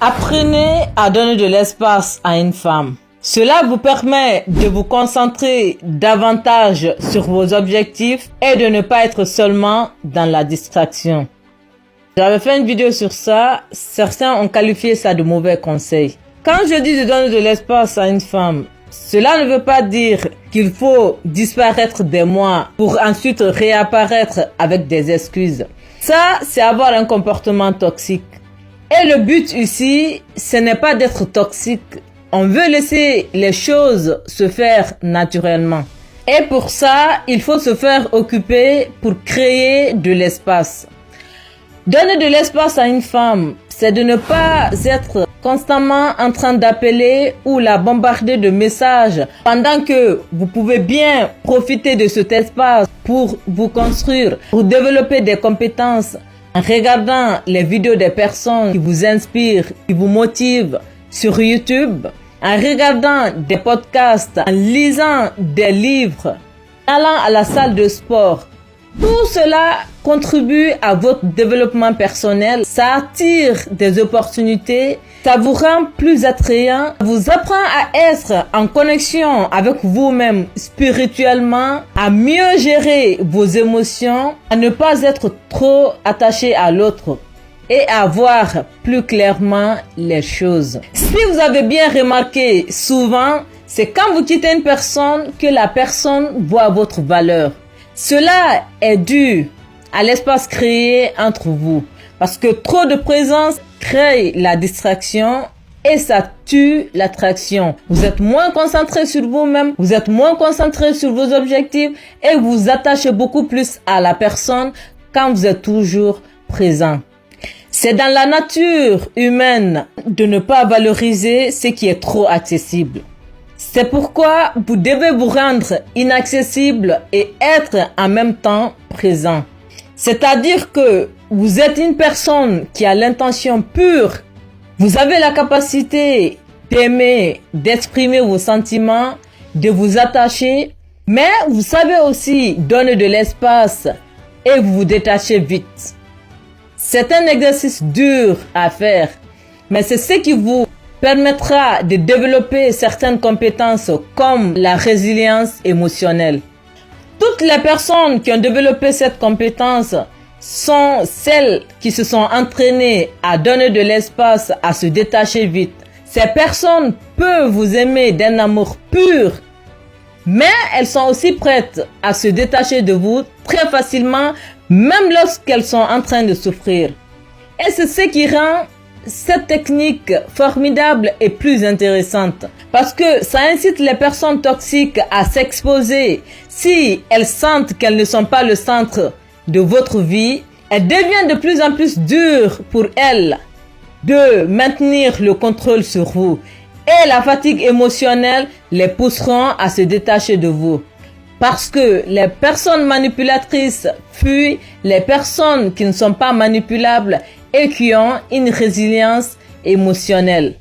Apprenez à donner de l'espace à une femme. Cela vous permet de vous concentrer davantage sur vos objectifs et de ne pas être seulement dans la distraction. J'avais fait une vidéo sur ça, certains ont qualifié ça de mauvais conseil. Quand je dis de donner de l'espace à une femme, cela ne veut pas dire qu'il faut disparaître des mois pour ensuite réapparaître avec des excuses. Ça, c'est avoir un comportement toxique. Et le but ici, ce n'est pas d'être toxique. On veut laisser les choses se faire naturellement. Et pour ça, il faut se faire occuper pour créer de l'espace. Donner de l'espace à une femme, c'est de ne pas être constamment en train d'appeler ou la bombarder de messages pendant que vous pouvez bien profiter de cet espace pour vous construire, pour développer des compétences en regardant les vidéos des personnes qui vous inspirent, qui vous motivent sur YouTube, en regardant des podcasts, en lisant des livres, en allant à la salle de sport. Tout cela contribue à votre développement personnel, ça attire des opportunités, ça vous rend plus attrayant, vous apprend à être en connexion avec vous-même spirituellement, à mieux gérer vos émotions, à ne pas être trop attaché à l'autre et à voir plus clairement les choses. Si vous avez bien remarqué, souvent, c'est quand vous quittez une personne que la personne voit votre valeur. Cela est dû à l'espace créé entre vous. Parce que trop de présence crée la distraction et ça tue l'attraction. Vous êtes moins concentré sur vous-même, vous êtes moins concentré sur vos objectifs et vous vous attachez beaucoup plus à la personne quand vous êtes toujours présent. C'est dans la nature humaine de ne pas valoriser ce qui est trop accessible. C'est pourquoi vous devez vous rendre inaccessible et être en même temps présent. C'est-à-dire que vous êtes une personne qui a l'intention pure. Vous avez la capacité d'aimer, d'exprimer vos sentiments, de vous attacher, mais vous savez aussi donner de l'espace et vous vous détachez vite. C'est un exercice dur à faire, mais c'est ce qui vous permettra de développer certaines compétences comme la résilience émotionnelle. Toutes les personnes qui ont développé cette compétence sont celles qui se sont entraînées à donner de l'espace, à se détacher vite. Ces personnes peuvent vous aimer d'un amour pur, mais elles sont aussi prêtes à se détacher de vous très facilement, même lorsqu'elles sont en train de souffrir. Et c'est ce qui rend cette technique formidable et plus intéressante parce que ça incite les personnes toxiques à s'exposer. Si elles sentent qu'elles ne sont pas le centre de votre vie, elles deviennent de plus en plus dures pour elles de maintenir le contrôle sur vous et la fatigue émotionnelle les pousseront à se détacher de vous. Parce que les personnes manipulatrices fuient les personnes qui ne sont pas manipulables et qui ont une résilience émotionnelle.